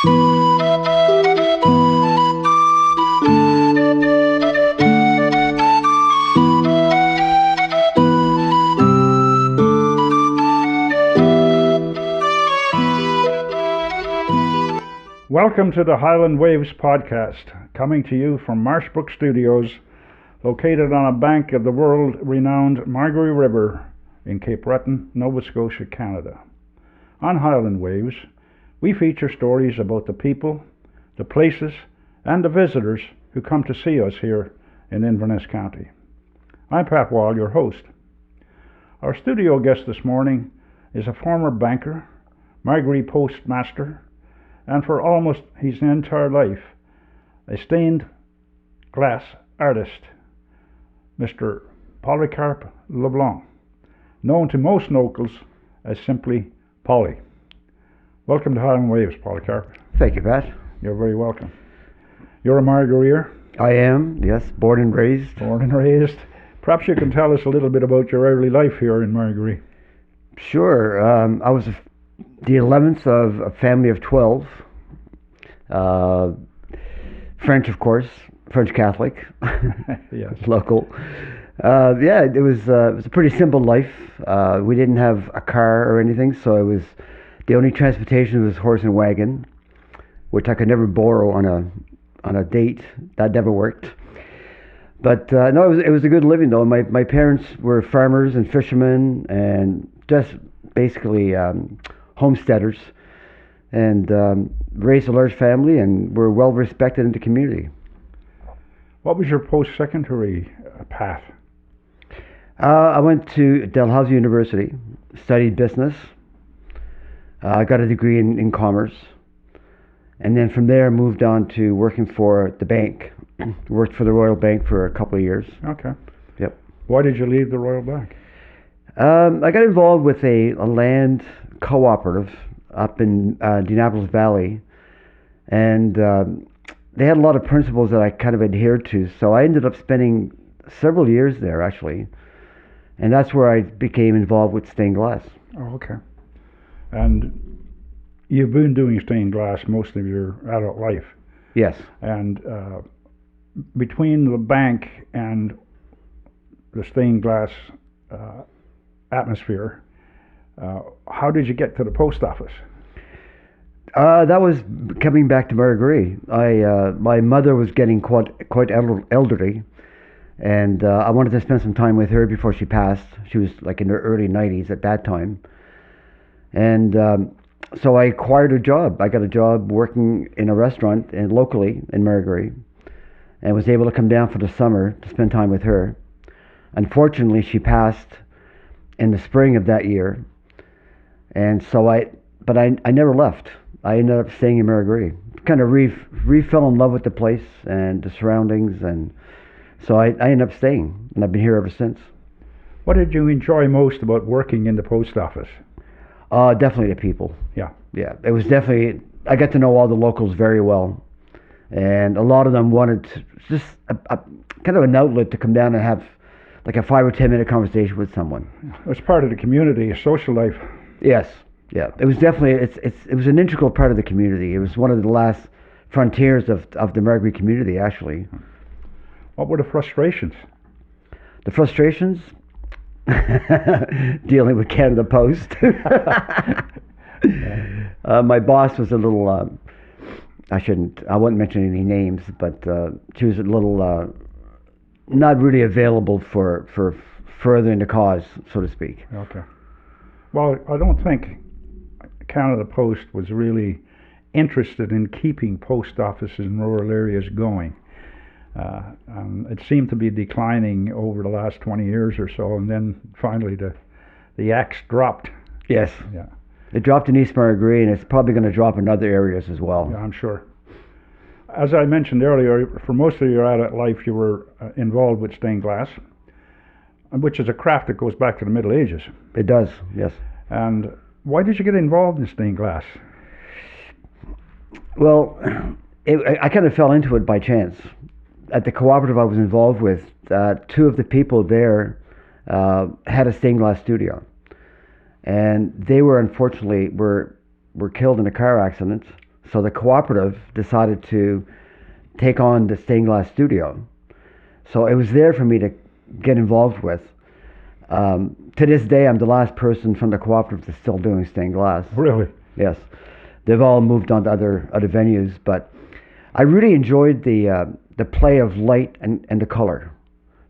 Welcome to the Highland Waves podcast, coming to you from Marshbrook Studios, located on a bank of the world-renowned Margaree River in Cape Breton, Nova Scotia, Canada. On Highland Waves, we feature stories about the people, the places, and the visitors who come to see us here in Inverness County. I'm Pat Wall, your host. Our studio guest this morning is a former banker, Margaree postmaster, and for almost his entire life, a stained glass artist, Mr. Polycarpe LeBlanc, known to most locals as simply Polly. Welcome to Highland Waves, Polycarpe. Thank you, Pat. You're very welcome. You're a Margareer? I am, yes, born and raised. Born and raised. Perhaps you can tell us a little bit about your early life here in Margaree. Sure. I was the 11th of a family of 12. French, of course, French Catholic. Yes. Local. It was a pretty simple life. We didn't have a car or anything, so it was the only transportation was horse and wagon, which I could never borrow on a date. That never worked. But no, it was a good living though. My parents were farmers and fishermen and just basically homesteaders, and raised a large family and were well respected in the community. What was your post-secondary path? I went to Dalhousie University, studied business. I got a degree in commerce, and then from there moved on to working for the bank. Worked for the Royal Bank for a couple of years. Okay. Yep. Why did you leave the Royal Bank? I got involved with a land cooperative up in the Annapolis Valley, and they had a lot of principles that I kind of adhered to, so I ended up spending several years there actually, and that's where I became involved with stained glass. Oh, okay. And you've been doing stained glass most of your adult life. Yes. And between the bank and the stained glass atmosphere, how did you get to the post office? That was coming back to Margaree. My mother was getting quite elderly, and I wanted to spend some time with her before she passed. She was like in her early 90s at that time, and so I acquired a job. I got a job working in a restaurant locally in Margaree, and was able to come down for the summer to spend time with her. Unfortunately, she passed in the spring of that year, and so I never left. I ended up staying in Margaree. Kind of fell in love with the place and the surroundings, and so I ended up staying, and I've been here ever since. What did you enjoy most about working in the post office? Definitely the people. Yeah. Yeah, it was definitely, I got to know all the locals very well, and a lot of them wanted just a kind of an outlet to come down and have like a 5 or 10 minute conversation with someone. It was part of the community, a social life. Yes. Yeah, it was definitely, it was an integral part of the community. It was one of the last frontiers of the Margaree community, actually. What were the frustrations? The frustrations? Dealing with Canada Post. My boss was a little, I won't mention any names, but she was a little not really available for furthering the cause, so to speak. Okay. Well, I don't think Canada Post was really interested in keeping post offices in rural areas going. It seemed to be declining over the last 20 years or so, and then finally the axe dropped. Yes. Yeah. It dropped in East Margaree, and it's probably going to drop in other areas as well. Yeah, I'm sure. As I mentioned earlier, for most of your adult life you were involved with stained glass, which is a craft that goes back to the Middle Ages. It does, yes. And why did you get involved in stained glass? Well, I kind of fell into it by chance. At the cooperative I was involved with, two of the people there had a stained glass studio, and they were unfortunately were killed in a car accident So the cooperative decided to take on the stained glass studio. So it was there for me to get involved with. To this day, I'm the last person from the cooperative that's still doing stained glass. Really? Yes. They've all moved on to other venues, but I really enjoyed the play of light and the color.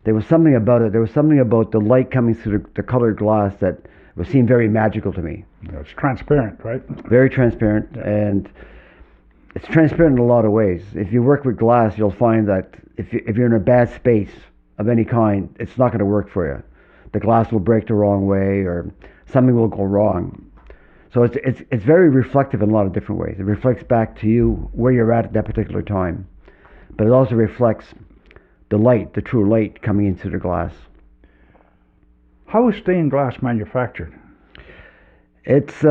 There was something about it. There was something about the light coming through the colored glass that seemed very magical to me. Yeah, it's transparent, right? Very transparent, Yeah. and it's transparent in a lot of ways. If you work with glass, you'll find that if you're in a bad space of any kind, it's not going to work for you. The glass will break the wrong way, or something will go wrong. So it's very reflective in a lot of different ways. It reflects back to you where you're at that particular time, but it also reflects the light, the true light coming into the glass. How is stained glass manufactured? It's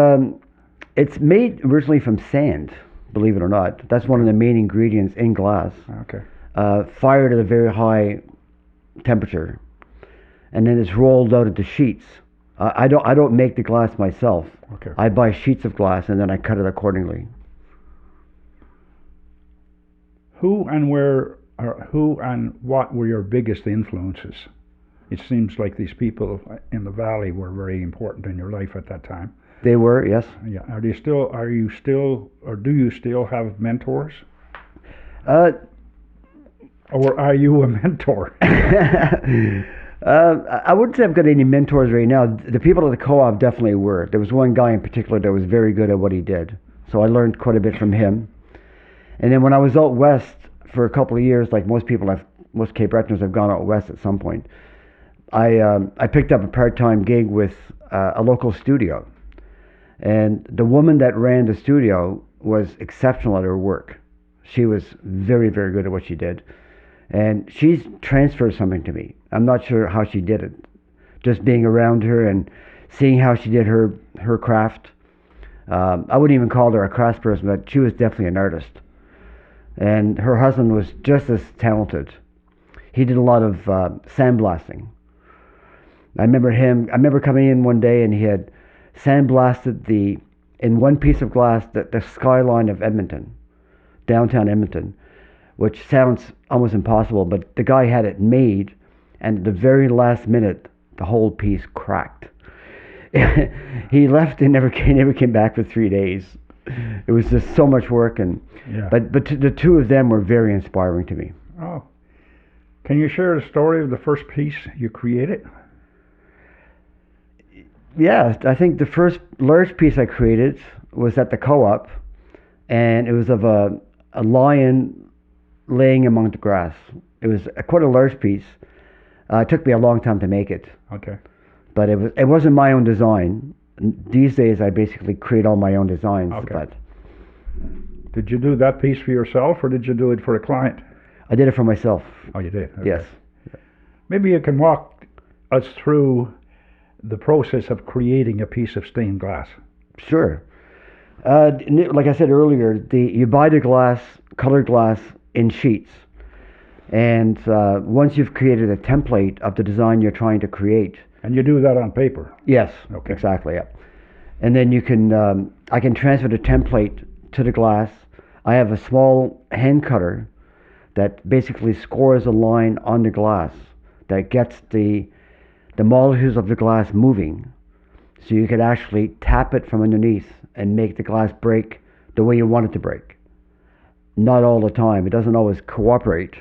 made originally from sand, believe it or not. That's one of the main ingredients in glass. Okay. Fired at a very high temperature, and then it's rolled out into sheets. I don't make the glass myself. Okay. I buy sheets of glass and then I cut it accordingly. Who and what were your biggest influences? It seems like these people in the valley were very important in your life at that time. They were, yes. Yeah. Or do you still have mentors? Or are you a mentor? I wouldn't say I've got any mentors right now. The people at the co-op definitely were. There was one guy in particular that was very good at what he did. So I learned quite a bit from him. And then when I was out west for a couple of years, like most Cape Bretoners have gone out west at some point, I picked up a part-time gig with a local studio. And the woman that ran the studio was exceptional at her work. She was very, very good at what she did. And she's transferred something to me. I'm not sure how she did it. Just being around her and seeing how she did her craft. I wouldn't even call her a craftsperson, but she was definitely an artist. And her husband was just as talented. He did a lot of sandblasting. I remember coming in one day and he had sandblasted in one piece of glass, the skyline of Edmonton, downtown Edmonton, which sounds almost impossible, but the guy had it made, and at the very last minute, the whole piece cracked. He left and never came back for 3 days. It was just so much work, but the two of them were very inspiring to me. Oh, can you share the story of the first piece you created? Yeah, I think the first large piece I created was at the co-op, and it was of a lion laying among the grass. It was quite a large piece. It took me a long time to make it. Okay. But it wasn't my own design. These days I basically create all my own designs. Okay. But did you do that piece for yourself, or did you do it for a client? I did it for myself. Oh, you did? Okay. Yes. Maybe you can walk us through the process of creating a piece of stained glass. Sure. Like I said earlier, you buy the glass, colored glass, in sheets. And once you've created a template of the design you're trying to create. And you do that on paper? Yes, Okay. Exactly. Yeah. And then I can transfer the template to the glass. I have a small hand cutter that basically scores a line on the glass that gets the molecules of the glass moving. So you could actually tap it from underneath and make the glass break the way you want it to break. Not all the time. It doesn't always cooperate.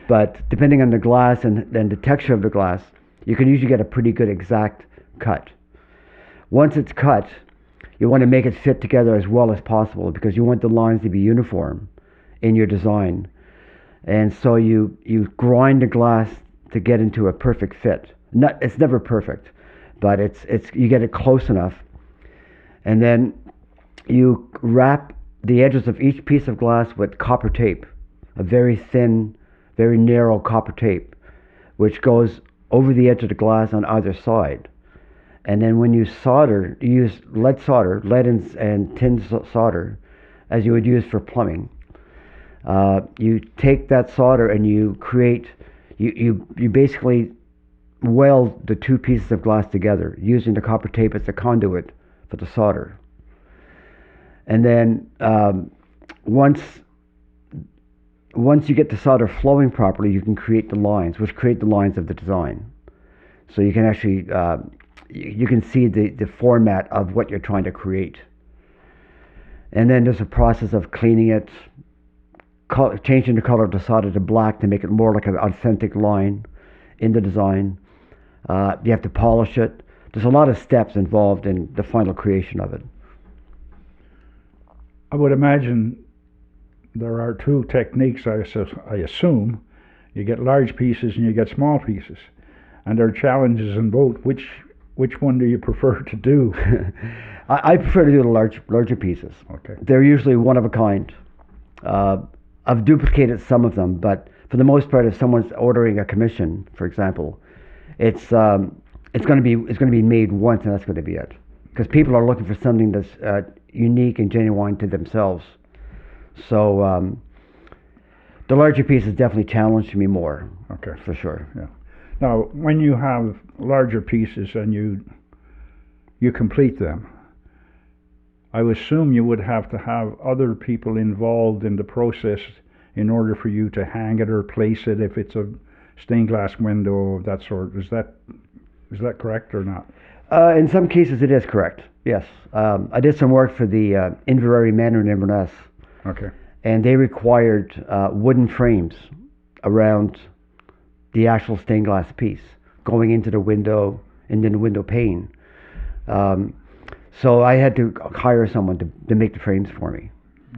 But depending on the glass and the texture of the glass, you can usually get a pretty good exact cut. Once it's cut, you want to make it fit together as well as possible because you want the lines to be uniform in your design. And so you grind the glass to get into a perfect fit. It's never perfect, but you get it close enough. And then you wrap the edges of each piece of glass with copper tape, a very thin, very narrow copper tape, which goes over the edge of the glass on either side. And then when you solder, you use lead and tin solder, as you would use for plumbing. You take that solder and you basically weld the two pieces of glass together, using the copper tape as the conduit for the solder. And then once you get the solder flowing properly, you can create the lines, which create the lines of the design. So you can actually, you can see the format of what you're trying to create. And then there's a process of cleaning it, changing the color of the solder to black to make it more like an authentic line in the design. You have to polish it. There's a lot of steps involved in the final creation of it. I would imagine there are two techniques, I assume. You get large pieces and you get small pieces. And there are challenges in both. Which one do you prefer to do? I prefer to do the larger pieces. Okay. They're usually one of a kind. I've duplicated some of them, but for the most part, if someone's ordering a commission, for example, it's going to be made once, and that's going to be it. Because people are looking for something that's unique and genuine to themselves. So the larger pieces definitely challenged me more. Okay. For sure. Yeah. Now, when you have larger pieces and you complete them, I would assume you would have to have other people involved in the process in order for you to hang it or place it if it's a stained glass window of that sort. Is that correct or not? In some cases, it is correct. Yes, I did some work for the Inverary Manor in Inverness. Okay. And they required wooden frames around the actual stained glass piece going into the window and then the window pane. So I had to hire someone to make the frames for me.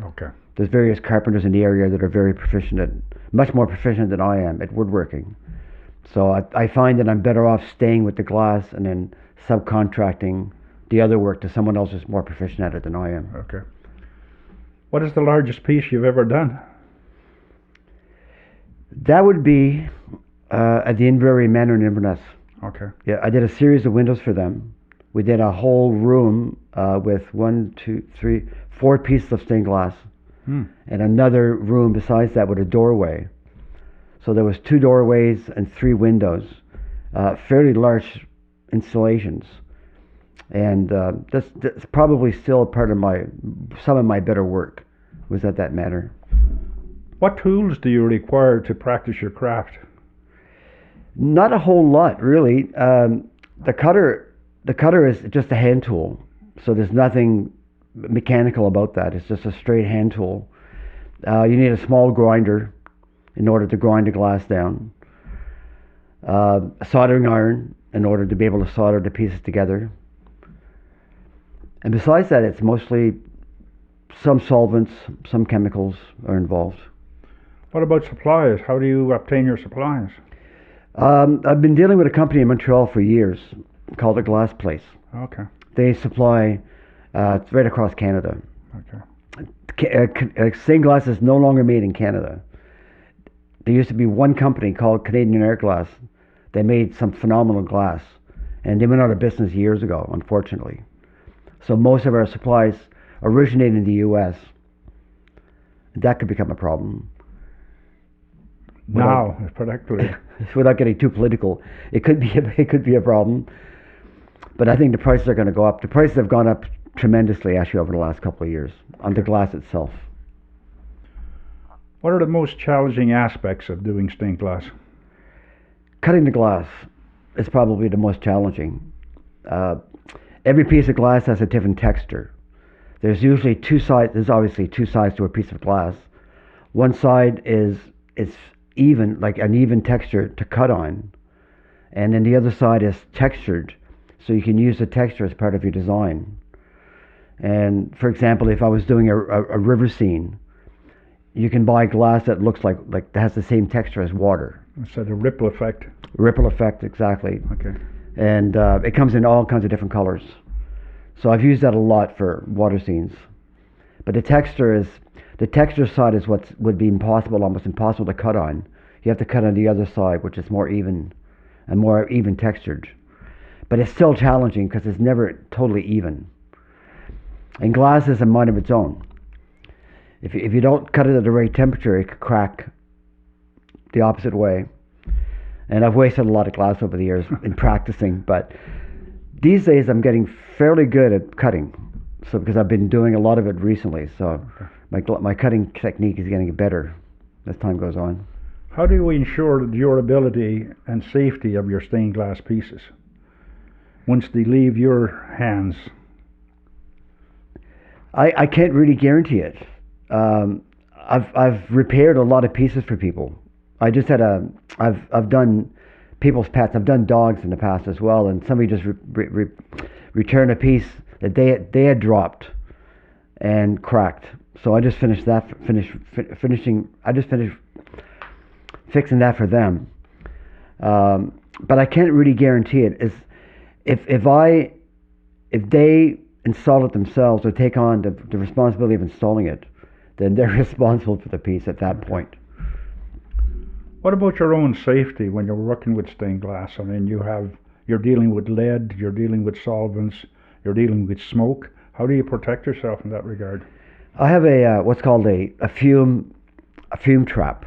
Okay. There's various carpenters in the area that are very proficient much more proficient than I am at woodworking. So I find that I'm better off staying with the glass and then subcontracting the other work to someone else who's more proficient at it than I am. Okay. What is the largest piece you've ever done? That would be at the Inverary Manor in Inverness. Okay. Yeah, I did a series of windows for them. We did a whole room with 4 pieces of stained glass, and another room besides that with a doorway. So there was 2 doorways and 3 windows, fairly large installations. And that's probably still part of some of my better work was at that manor. What tools do you require to practice your craft? Not a whole lot, really. The cutter is just a hand tool, so there's nothing mechanical about that. It's just a straight hand tool. You need a small grinder in order to grind the glass down. A soldering iron in order to be able to solder the pieces together. And besides that, it's mostly some solvents, some chemicals are involved. What about supplies? How do you obtain your supplies? I've been dealing with a company in Montreal for years called The Glass Place. Okay. They supply right across Canada. Okay. Stained glass is no longer made in Canada. There used to be one company called Canadian Air Glass. They made some phenomenal glass, and they went out of business years ago, unfortunately. So most of our supplies originate in the U.S. That could become a problem. Now, particularly. Without getting too political, it could be a problem. But I think the prices are going to go up. The prices have gone up tremendously, actually, over the last couple of years on the glass itself. What are the most challenging aspects of doing stained glass? Cutting the glass is probably the most challenging. Every piece of glass has a different texture. There's usually 2 sides. There's obviously 2 sides to a piece of glass. One side is even, like an even texture to cut on, and then the other side is textured, so you can use the texture as part of your design. And for example, if I was doing a river scene, you can buy glass that looks like has the same texture as water. So the ripple effect. Ripple effect, exactly. Okay. And it comes in all kinds of different colors. So I've used that a lot for water scenes. But the texture side is what would be almost impossible to cut on. You have to cut on the other side, which is more even and more even textured. But it's still challenging because it's never totally even. And glass is a mind of its own. If you don't cut it at the right temperature, it could crack the opposite way. And I've wasted a lot of glass over the years in practicing, but these days I'm getting fairly good at cutting. So because I've been doing a lot of it recently, so my cutting technique is getting better as time goes on. How do you ensure the durability and safety of your stained glass pieces once they leave your hands? I can't really guarantee it. I've repaired a lot of pieces for people. I just had I've done people's pets. I've done dogs in the past as well, and somebody just returned a piece that they had dropped and cracked. So I just finished fixing that for them. But I can't really guarantee it. If they install it themselves or take on the responsibility of installing it, then they're responsible for the piece at that point. What about your own safety when you're working with stained glass? I mean, you're dealing with lead, you're dealing with solvents, you're dealing with smoke. How do you protect yourself in that regard? I have what's called a fume trap,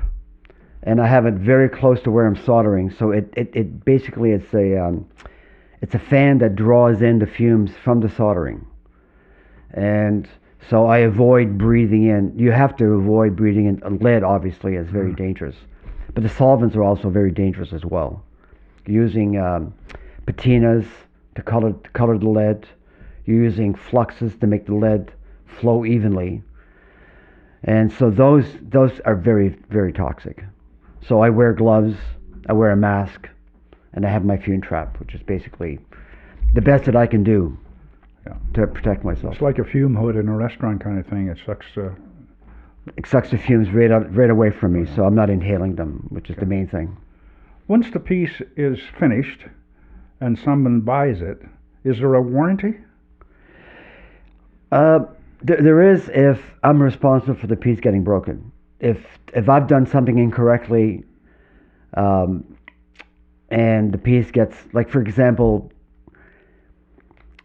and I have it very close to where I'm soldering. So it basically it's a fan that draws in the fumes from the soldering, and so I avoid breathing in. You have to avoid breathing in lead. Obviously, is very dangerous, but the solvents are also very dangerous as well. Using patinas to color the lead. You're using fluxes to make the lead flow evenly, and so those are very, very toxic. So I wear gloves, I wear a mask, and I have my fume trap, which is basically the best that I can do to protect myself. It's like a fume hood in a restaurant kind of thing. It sucks the fumes right away from me, so I'm not inhaling them, which is the main thing. Once the piece is finished and someone buys it, is there a warranty? There is if I'm responsible for the piece getting broken. If I've done something incorrectly, and the piece gets, like for example,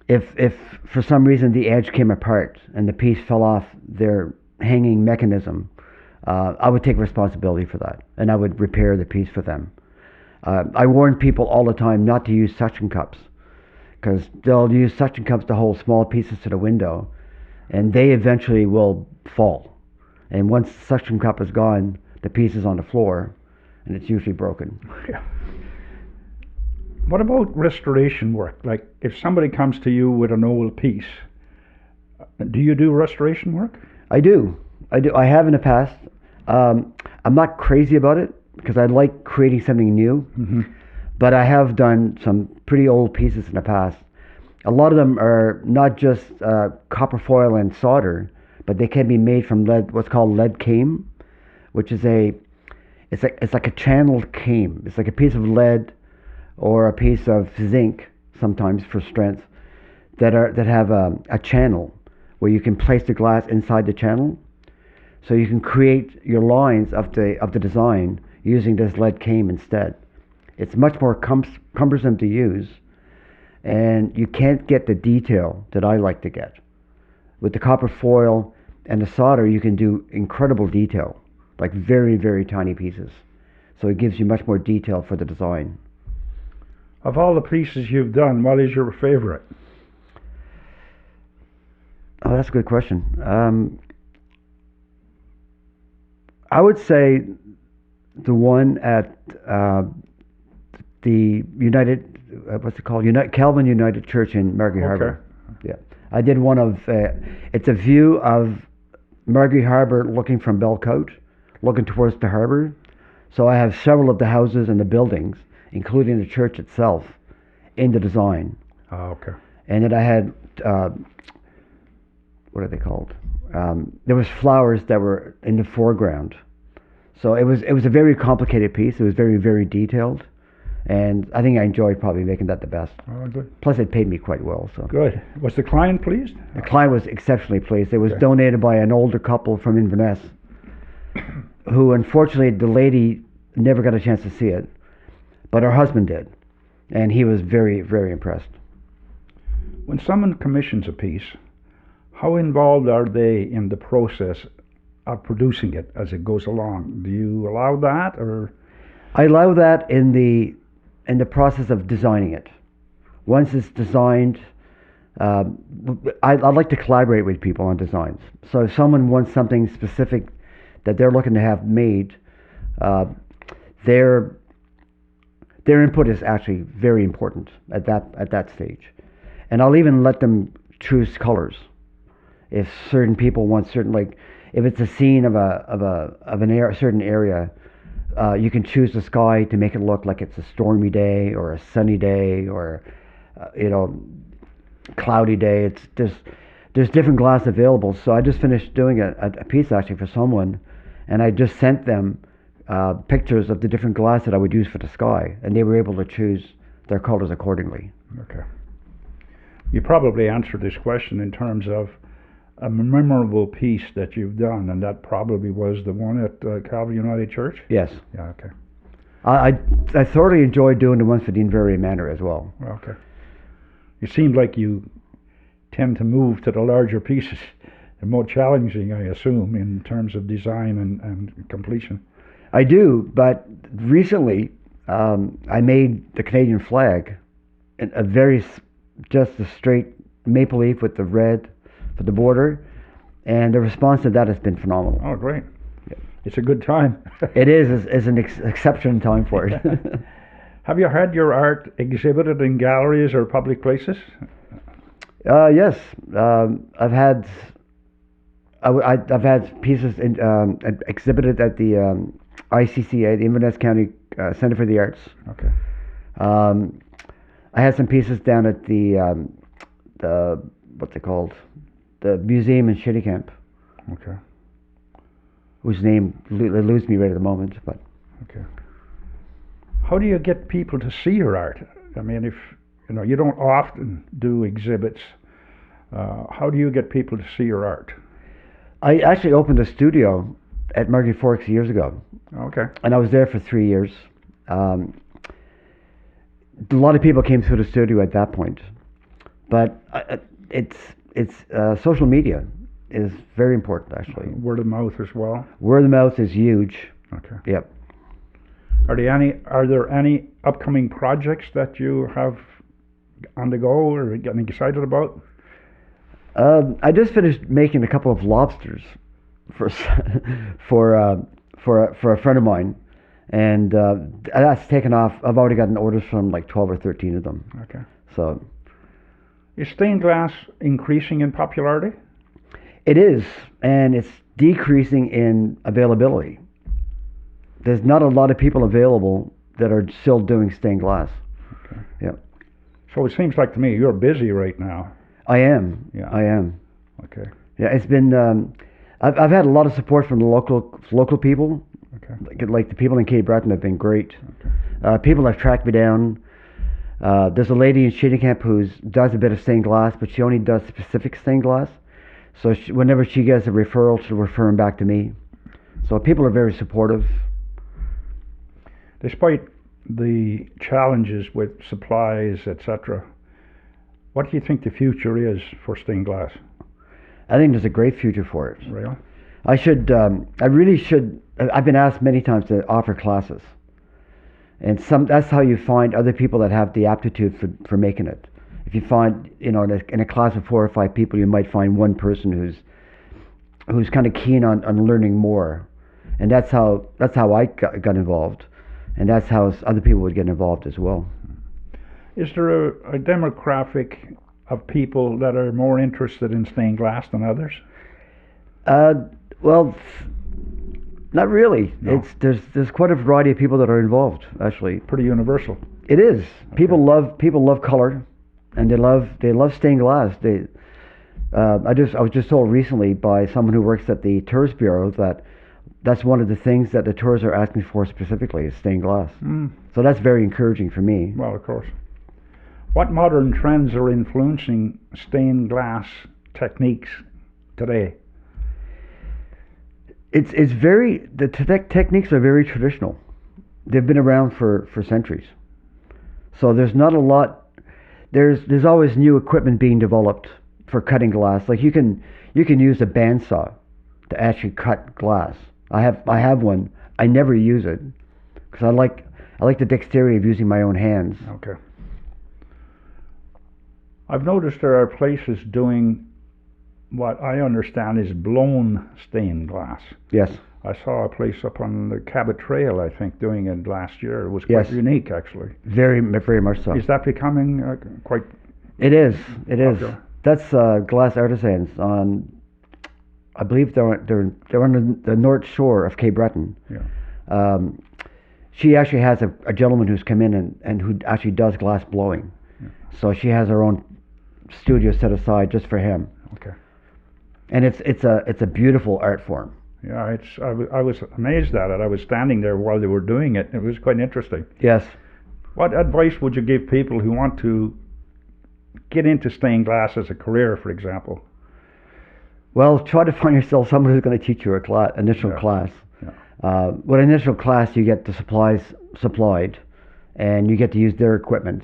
if for some reason the edge came apart and the piece fell off their hanging mechanism, I would take responsibility for that, and I would repair the piece for them. I warn people all the time not to use suction cups, because they'll use suction cups to hold small pieces to the window, and they eventually will fall. And once the suction cup is gone, the piece is on the floor, and it's usually broken. Yeah. What about restoration work? Like if somebody comes to you with an old piece, do you do restoration work? I do. I have in the past. I'm not crazy about it because I like creating something new. Mm-hmm. But I have done some pretty old pieces in the past. A lot of them are not just copper foil and solder, but they can be made from lead, what's called lead came, which is it's like a channeled came. It's like a piece of lead or a piece of zinc, sometimes for strength, that have a channel where you can place the glass inside the channel, so you can create your lines of the design using this lead came instead. It's much more cumbersome to use, and you can't get the detail that I like to get. With the copper foil and the solder, you can do incredible detail, like very, very tiny pieces. So it gives you much more detail for the design. Of all the pieces you've done, what is your favorite? Oh, that's a good question. I would say the one at the United, what's it called? Calvin United Church in Margaree Harbour. Yeah, I did one of. It's a view of Margaree Harbour looking from Belcote, looking towards the harbour. So I have several of the houses and the buildings, including the church itself, in the design. Oh, okay. And then I had what are they called? There was flowers that were in the foreground. So it was a very complicated piece. It was very, very detailed. And I think I enjoyed probably making that the best. Oh, good. Plus, it paid me quite well. So Good. Was the client pleased? the client was exceptionally pleased. It was donated by an older couple from Inverness, who unfortunately the lady never got a chance to see it, but her husband did, and he was very, very impressed. When someone commissions a piece, how involved are they in the process of producing it as it goes along? Do you allow that, or? I allow that in the process of designing it. Once it's designed, I'd like to collaborate with people on designs. So if someone wants something specific that they're looking to have made, uh, their input is actually very important at that stage. And I'll even let them choose colors. If certain people want certain, like if it's a scene of a certain area, you can choose the sky to make it look like it's a stormy day or a sunny day or cloudy day. There's different glass available. So I just finished doing a piece actually for someone, and I just sent them pictures of the different glass that I would use for the sky, and they were able to choose their colors accordingly. Okay. You probably answered this question in terms of a memorable piece that you've done, and that probably was the one at Calvary United Church? Yes. Yeah, okay. I thoroughly enjoyed doing the ones for Dean Verwey Manor as well. Okay. It seemed like you tend to move to the larger pieces, the more challenging, I assume, in terms of design and completion. I do, but recently I made the Canadian flag in just a straight maple leaf with the red for the border, and the response to that has been phenomenal. Oh, great. It's a good time. It is. It's an exceptional time for it. Have you had your art exhibited in galleries or public places? Yes. I've had pieces exhibited at the ICCA, the Inverness County Centre for the Arts. Okay. I had some pieces down at the what's it called? The museum in Shittycamp. Okay. Whose name eludes me right at the moment, but. Okay. How do you get people to see your art? I mean, if you don't often do exhibits, how do you get people to see your art? I actually opened a studio at Margaree Forks years ago. Okay. And I was there for 3 years. A lot of people came through the studio at that point, but it's social media is very important, actually. Word of mouth as well. Word of mouth is huge. Okay. Yep. Are there any upcoming projects that you have on the go or getting excited about? I just finished making a couple of lobsters for a friend of mine, and that's taken off. I've already gotten orders from like 12 or 13 of them. Okay. So, is stained glass increasing in popularity? It is, and it's decreasing in availability. There's not a lot of people available that are still doing stained glass. Okay. Yeah. So it seems like to me you're busy right now. I am. Yeah. I am. Okay. Yeah, it's been. I've had a lot of support from the local people. Okay. Like the people in Cape Breton have been great. Okay. People have tracked me down. There's a lady in Shittycamp who does a bit of stained glass, but she only does specific stained glass. So whenever she gets a referral, she'll refer them back to me. So people are very supportive. Despite the challenges with supplies, etc., what do you think the future is for stained glass? I think there's a great future for it. Really? I really should. I've been asked many times to offer classes, and that's how you find other people that have the aptitude for making it. If you find, in a class of 4 or 5 people, you might find one person who's kind of keen on learning more, and that's how I got involved, and that's how other people would get involved as well. Is there a demographic of people that are more interested in stained glass than others? Well, not really. No. There's quite a variety of people that are involved, actually. Pretty universal. It is. Okay. People love color, and they love stained glass. I was just told recently by someone who works at the Tourist Bureau that that's one of the things that the tourists are asking for specifically is stained glass. Mm. So that's very encouraging for me. Well, of course. What modern trends are influencing stained glass techniques today? The techniques are very traditional. They've been around for centuries. So there's not a lot. There's always new equipment being developed for cutting glass. Like you can use a bandsaw to actually cut glass. I have one. I never use it because I like the dexterity of using my own hands. Okay. I've noticed there are places doing what I understand is blown stained glass. Yes. I saw a place up on the Cabot Trail, I think, doing it last year. It was quite Yes. unique, actually. Very, very much so. Is that becoming quite It is. It is. popular? That's Glass Artisans on. I believe they're on the north shore of Cape Breton. Yeah. She actually has a gentleman who's come in and who actually does glass blowing. Yeah. So she has her own studio set aside just for him. Okay. And it's a beautiful art form. Yeah, I was amazed at it. I was standing there while they were doing it. It was quite interesting. Yes. What advice would you give people who want to get into stained glass as a career, for example? Well, try to find yourself someone who's going to teach you initial Yeah. class. Yeah. With initial class, you get the supplies supplied, and you get to use their equipment.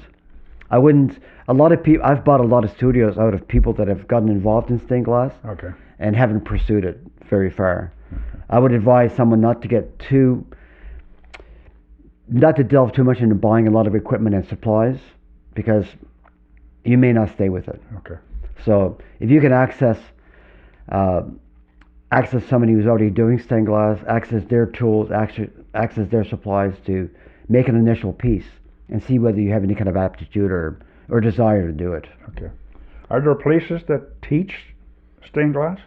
I wouldn't. A lot of people. I've bought a lot of studios out of people that have gotten involved in stained glass Okay. and haven't pursued it very far. I would advise someone not to delve too much into buying a lot of equipment and supplies, because you may not stay with it. Okay. So if you can access somebody who's already doing stained glass, access their tools, access their supplies to make an initial piece, and see whether you have any kind of aptitude or desire to do it. Okay. Are there places that teach stained glass?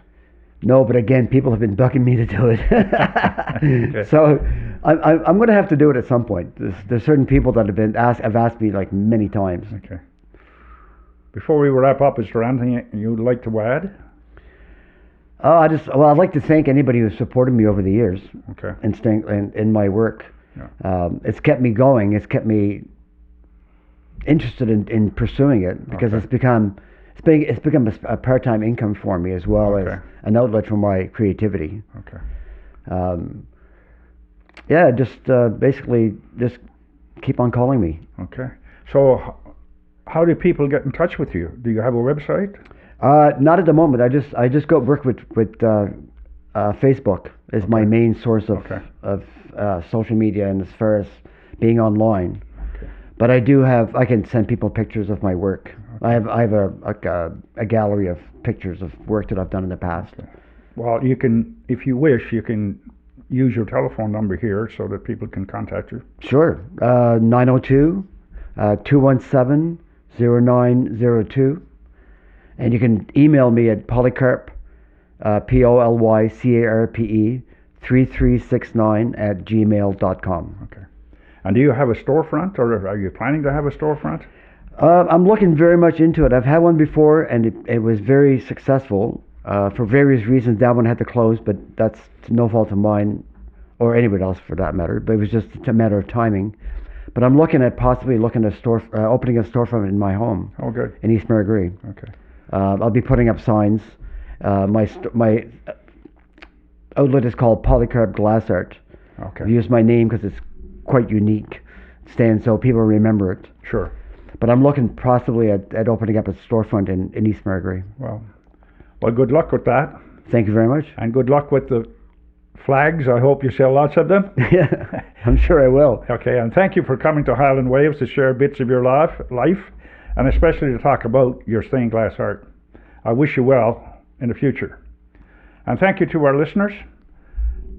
No, but again, people have been bugging me to do it. Okay. So I'm going to have to do it at some point. There's certain people that have asked me like many times. Okay. Before we wrap up, is there anything you'd like to add? I'd like to thank anybody who's supported me over the years Okay. in my work. Yeah. It's kept me going. It's kept me interested in pursuing it, because Okay. it's become a part-time income for me, as well Okay. as an outlet for my creativity. Okay. Yeah, basically just keep on calling me. Okay. So, how do people get in touch with you? Do you have a website? Not at the moment. I just go work with Facebook is my main source Okay. of social media, and as far as being online. Okay. But I can send people pictures of my work. I have a gallery of pictures of work that I've done in the past. Okay. Well, you can, if you wish, you can use your telephone number here so that people can contact you. Sure. 902-217-0902. And you can email me at Polycarpe, Polycarpe 3369 Okay. And do you have a storefront, or are you planning to have a storefront? I'm looking very much into it. I've had one before, and it was very successful. For various reasons, that one had to close, but that's no fault of mine or anybody else for that matter. But it was just a matter of timing. But I'm looking at possibly opening a storefront in my home Oh, good. in East Margaree. Okay. I'll be putting up signs. My outlet is called Polycarpe Glass Art. Okay. I've used my name because it's quite unique, so people remember it. Sure. But I'm looking possibly at opening up a storefront in East Margaree. Well, good luck with that, Thank you very much. and good luck with the flags. I hope you sell lots of them. Yeah, I'm sure I will. Okay, and thank you for coming to Highland Waves to share bits of your life, and especially to talk about your stained glass art. I wish you well in the future. And thank you to our listeners.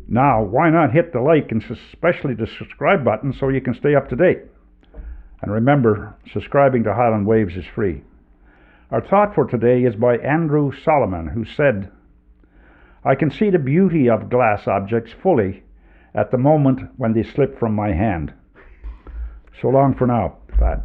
Now, why not hit the like and especially the subscribe button so you can stay up to date? And remember, subscribing to Highland Waves is free. Our thought for today is by Andrew Solomon, who said, "I can see the beauty of glass objects fully at the moment when they slip from my hand." So long for now, Pat.